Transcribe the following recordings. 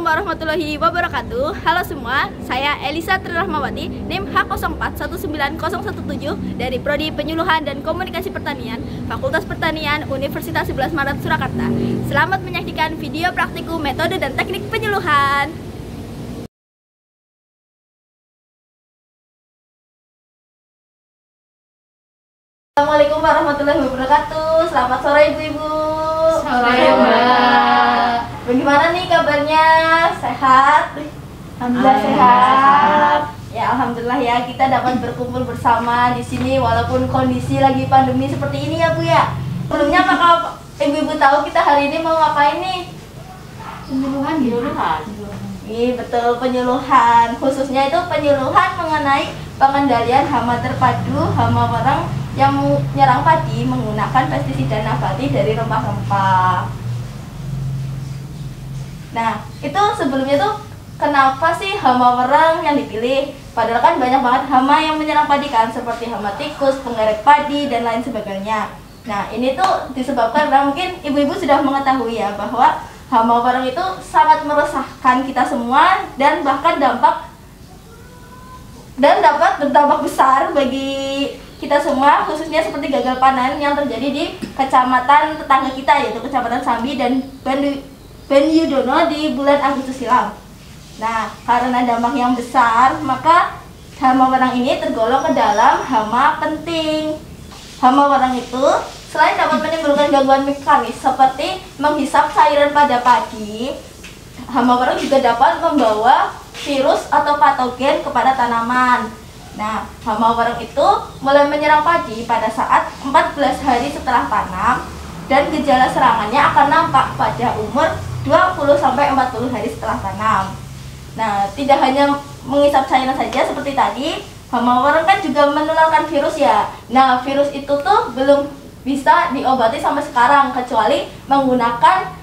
warahmatullahi wabarakatuh. Halo semua, saya Elisa Trirahmawati, NIM H0419017 dari Prodi Penyuluhan dan Komunikasi Pertanian, Fakultas Pertanian, Universitas 11 Maret Surakarta. Selamat menyaksikan video praktikum metode dan teknik penyuluhan. Assalamualaikum warahmatullahi wabarakatuh. Selamat sore ibu-ibu. Sore Mbak. Bagaimana nih kabarnya? Sehat? Alhamdulillah sehat. Ya alhamdulillah ya, kita dapat berkumpul bersama di sini walaupun kondisi lagi pandemi seperti ini ya Bu ya. Sebelumnya apakah ibu-ibu tahu kita hari ini mau ngapain nih? Penyuluhan. Iya betul, penyuluhan. Khususnya itu penyuluhan mengenai pengendalian hama terpadu, hama warang yang menyerang padi menggunakan pestisida nabati dari rempah-rempah. Nah, itu sebelumnya tuh kenapa sih hama warang yang dipilih? Padahal kan banyak banget hama yang menyerang padi kan, seperti hama tikus, pengerek padi, dan lain sebagainya. Nah, ini tuh disebabkan karena mungkin ibu-ibu sudah mengetahui ya bahwa hama warang itu sangat meresahkan kita semua dan bahkan dapat berdampak besar bagi kita semua, khususnya seperti gagal panen yang terjadi di kecamatan tetangga kita, yaitu Kecamatan Sambi dan Banyudono di bulan Agustus silam. Nah, karena dampak yang besar, maka hama warang ini tergolong ke dalam hama penting. Hama warang itu selain dapat menimbulkan gangguan mekanis seperti menghisap cairan pada padi, hama warang juga dapat membawa virus atau patogen kepada tanaman. Nah, hama warang itu mulai menyerang padi pada saat 14 hari setelah tanam dan gejala serangannya akan nampak pada umur 20-40 hari setelah tanam. Nah, tidak hanya menghisap cairan saja seperti tadi, hama warang kan juga menularkan virus ya. Nah, virus itu tuh belum bisa diobati sampai sekarang kecuali menggunakan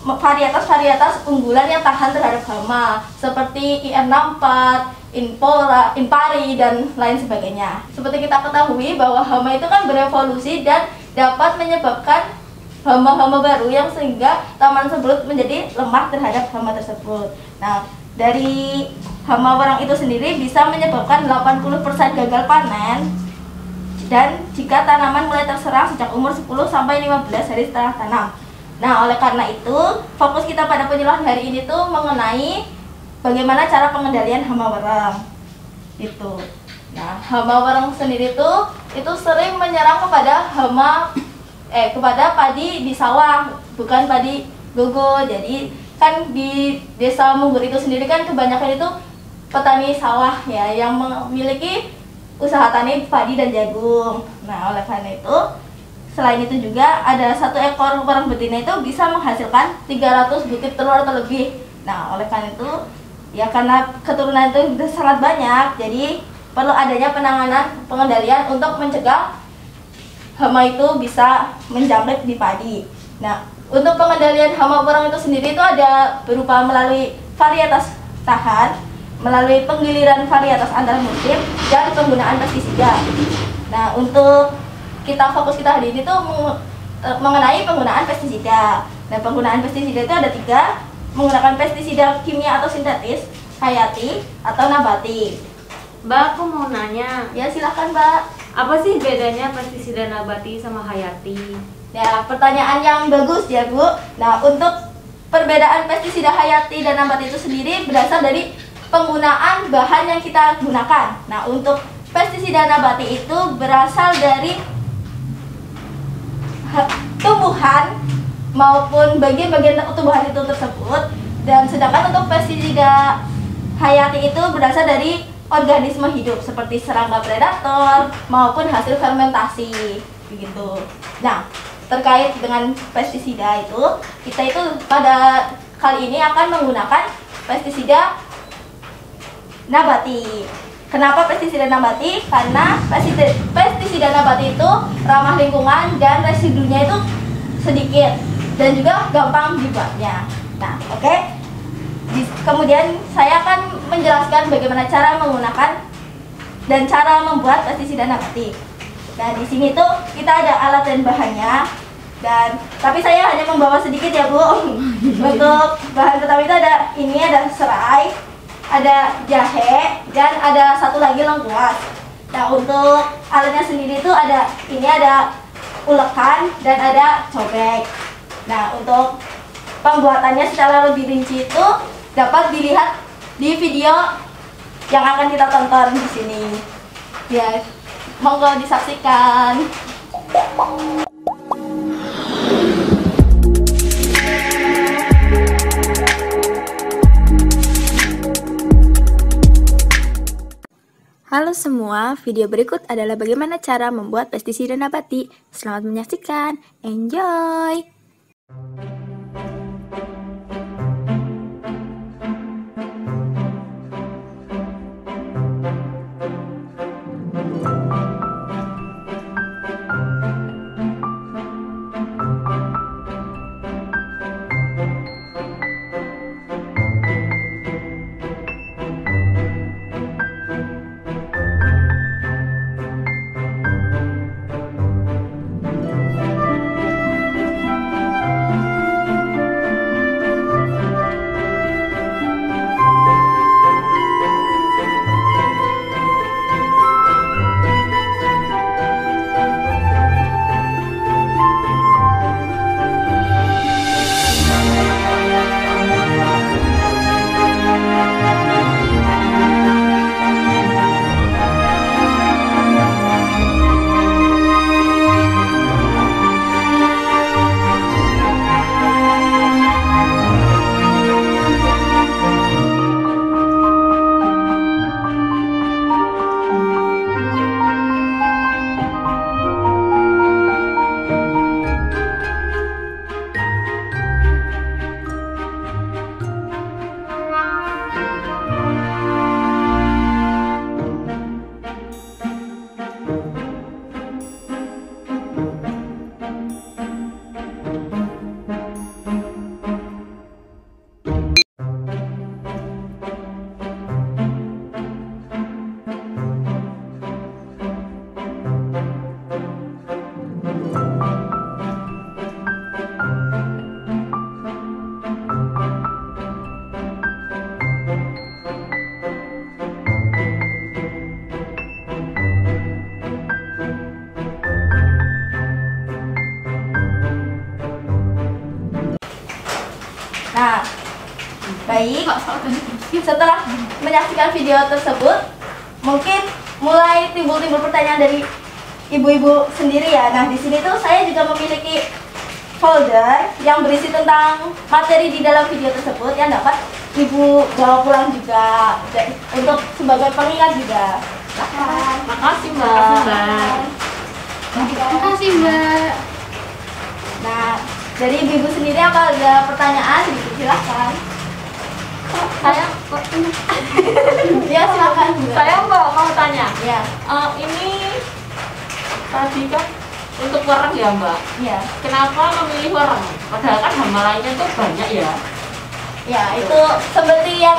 varietas unggulan yang tahan terhadap hama seperti IR64, Inpari, dan lain sebagainya. Seperti kita ketahui bahwa hama itu kan berevolusi dan dapat menyebabkan hama-hama baru yang sehingga tanaman tersebut menjadi lemah terhadap hama tersebut. Nah, dari hama warang itu sendiri bisa menyebabkan 80% gagal panen dan jika tanaman mulai terserang sejak umur 10-15 hari setelah tanam. Nah, oleh karena itu, fokus kita pada penyuluhan hari ini tuh mengenai bagaimana cara pengendalian hama warang. Itu. Nah, hama warang sendiri tuh itu sering menyerang kepada kepada padi di sawah, bukan padi gogo. Jadi kan di Desa Munggur itu sendiri kan kebanyakan itu petani sawah ya yang memiliki usaha tani padi dan jagung. Nah, oleh karena itu selain itu juga ada satu ekor warang betina itu bisa menghasilkan 300 butir telur atau lebih. Nah, oleh karena itu ya karena keturunan itu sangat banyak, jadi perlu adanya pengendalian untuk mencegah hama itu bisa menjangkit di padi. Nah, untuk pengendalian hama warang itu sendiri itu ada berupa melalui varietas tahan, melalui penggiliran varietas antar musim, dan penggunaan pestisida. Nah, untuk fokus kita hari ini tuh mengenai penggunaan pestisida. Nah, penggunaan pestisida itu ada 3, menggunakan pestisida kimia atau sintetis, hayati, atau nabati. Mbak, aku mau nanya. Ya silahkan Mbak. Apa sih bedanya pestisida nabati sama hayati? Ya, pertanyaan yang bagus ya Bu. Nah, untuk perbedaan pestisida hayati dan nabati itu sendiri berasal dari penggunaan bahan yang kita gunakan. Nah, untuk pestisida nabati itu berasal dari tumbuhan maupun bagian-bagian tumbuhan itu tersebut, dan sedangkan untuk pestisida hayati itu berasal dari organisme hidup seperti serangga predator maupun hasil fermentasi begitu. Nah, terkait dengan pestisida itu, kita itu pada kali ini akan menggunakan pestisida nabati. Kenapa pestisida nabati? Karena pestisida nabati itu ramah lingkungan dan residunya itu sedikit dan juga gampang dibuatnya. Nah, oke. Kemudian saya akan menjelaskan bagaimana cara menggunakan dan cara membuat pestisida nabati. Nah, di sini tuh kita ada alat dan bahannya. Dan tapi saya hanya membawa sedikit ya Bu. Untuk bahan pertama itu ada serai, ada jahe, dan ada satu lagi lengkuas. Nah untuk alatnya sendiri itu ada ulekan dan ada cobek. Nah untuk pembuatannya secara lebih rinci itu dapat dilihat di video yang akan kita tonton di sini. Ya, monggo disaksikan. Halo semua, video berikut adalah bagaimana cara membuat pestisida nabati. Selamat menyaksikan, enjoy! Nah, baik. Setelah menyaksikan video tersebut, mungkin mulai timbul pertanyaan dari ibu-ibu sendiri ya. Nah, di sini tuh saya juga memiliki folder yang berisi tentang materi di dalam video tersebut yang dapat ibu bawa pulang juga untuk sebagai pengingat juga. Silakan. Makasih Mbak. Makasih Mbak. Nah, dari ibu sendiri apa ada pertanyaan? Silakan. Saya Ya silakan. Saya mau tanya. Ya. Ini tadi kan untuk wereng ya Mbak. Ya. Kenapa memilih wereng? Padahal kan hama lainnya tuh banyak ya. Ya, itu seperti yang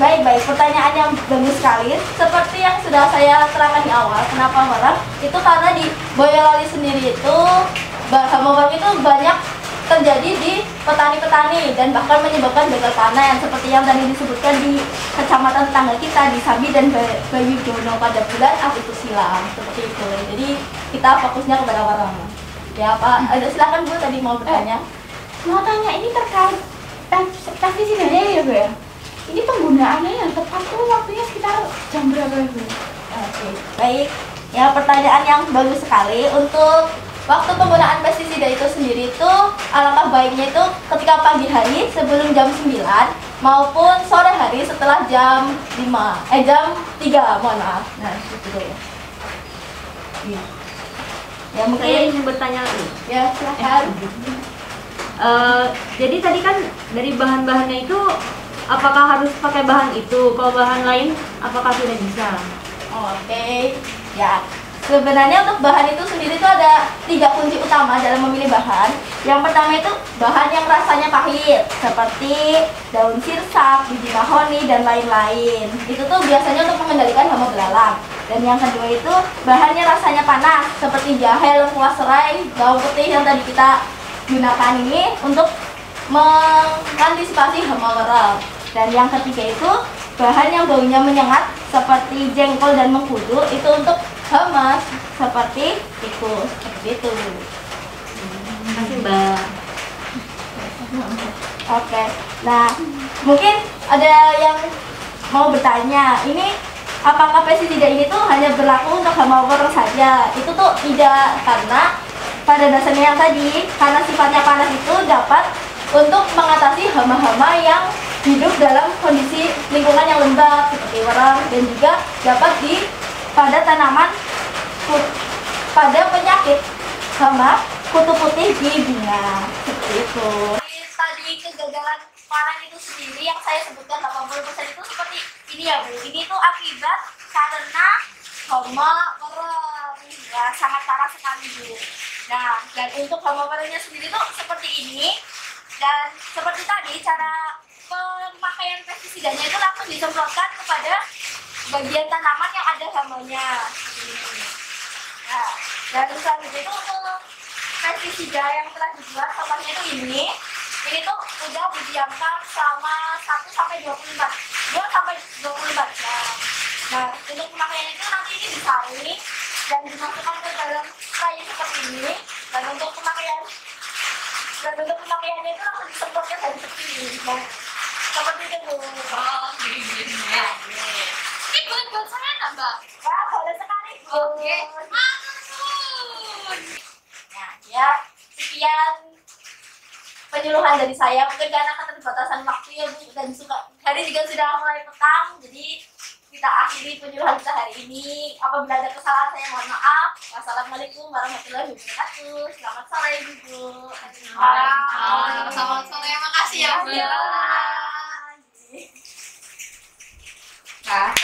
baik-baik, pertanyaan yang bagus sekali. Seperti yang sudah saya terangkan di awal, kenapa wereng? Itu karena di Boyolali sendiri itu hama wereng itu banyak terjadi di petani-petani dan bahkan menyebabkan gagal panen seperti yang tadi disebutkan di kecamatan tetangga kita di Sabi dan Bayu Dono pada bulan Agustus silam, seperti itu. Jadi kita fokusnya kepada wereng. Ya Pak, ada silakan Bu tadi mau bertanya. Mau tanya ini terkait pestisidanya ya Bu ya? Ini penggunaannya yang tepat tuh waktunya sekitar jam berapa ya Bu? Oke, baik. Ya pertanyaan yang bagus sekali. Untuk waktu penggunaan pestisida itu sendiri itu alangkah baiknya itu ketika pagi hari sebelum jam 9 maupun sore hari setelah jam 3, mohon maaf. Nah, itu ya. Ya mungkin Saya ingin bertanya lagi. ya silakan. Jadi tadi kan dari bahan-bahannya itu apakah harus pakai bahan itu? Kalau bahan lain apakah tidak bisa? Oke, ya sebenarnya untuk bahan itu sendiri itu ada 3 kunci utama dalam memilih bahan. Yang pertama itu bahan yang rasanya pahit seperti daun sirsak, biji mahoni dan lain-lain. Itu tuh biasanya untuk mengendalikan hama belalang. Dan yang kedua itu bahannya rasanya panas seperti jahe, lengkuas serai, bawang putih yang tadi kita gunakan ini untuk mengantisipasi hama wereng. Dan yang ketiga itu bahan yang baunya menyengat seperti jengkol dan mengkudu itu untuk hama seperti tikus. Seperti itu. Terima kasih Mbak. Oke, nah mungkin ada yang mau bertanya, ini apakah pestisida ini tuh hanya berlaku untuk hama wereng saja? Itu tuh tidak, karena pada dasarnya yang tadi, karena sifatnya panas itu dapat untuk mengatasi hama-hama yang hidup dalam kondisi lingkungan yang lembab seperti wereng, dan juga dapat pada tanaman pada penyakit hama kutu putih di bunga seperti itu. Tadi kegagalan panen itu sendiri yang saya sebutkan 80% itu seperti ini ya Bu. Ini tuh akibat karena hama wereng ya, sangat parah sekali Bu. Nah, dan untuk hama werengnya sendiri tuh seperti ini, dan seperti tadi cara pemakaian pestisidanya itu langsung disemprotkan kepada bagian tanaman yang ada hamanya seperti ini. Nah, dan selanjutnya itu untuk pestisida yang telah dibuat contohnya itu ini tuh udah didiamkan selama 1 sampai 2 sampai 24 jam. Nah, untuk pemakaiannya itu nanti ini disaring dan dimasukkan ke dalam tray seperti ini, dan untuk pemakaiannya itu langsung disemprotkan dari seperti ini. Nah, seperti itu Bu. Ini buat saya nambah. Wah, boleh sekali Bu. Oke. Nah, ya sekian penyuluhan dari saya, mungkin karena keterbatasan waktu ya Bu, dan hari juga sudah mulai petang, jadi kita akhiri penyuluhan kita hari ini. Apabila ada kesalahan saya mohon maaf. Wassalamualaikum warahmatullahi wabarakatuh. Selamat sore Bu. Selamat sore. Makasih ya Bu. Nah,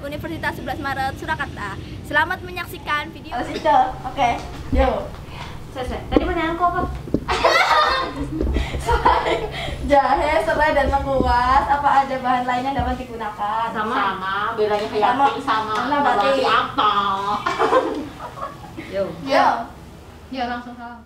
Universitas 11 Maret Surakarta. Selamat menyaksikan video. Oke, yuk. Selesai. Tadi pertanyaan kok apa? Selain jahe, serai, dan lengkuas, apa ada bahan lain yang dapat digunakan? Sama. Bedanya kayak sama batik. apa? Yo. Yo. ya langsung salam.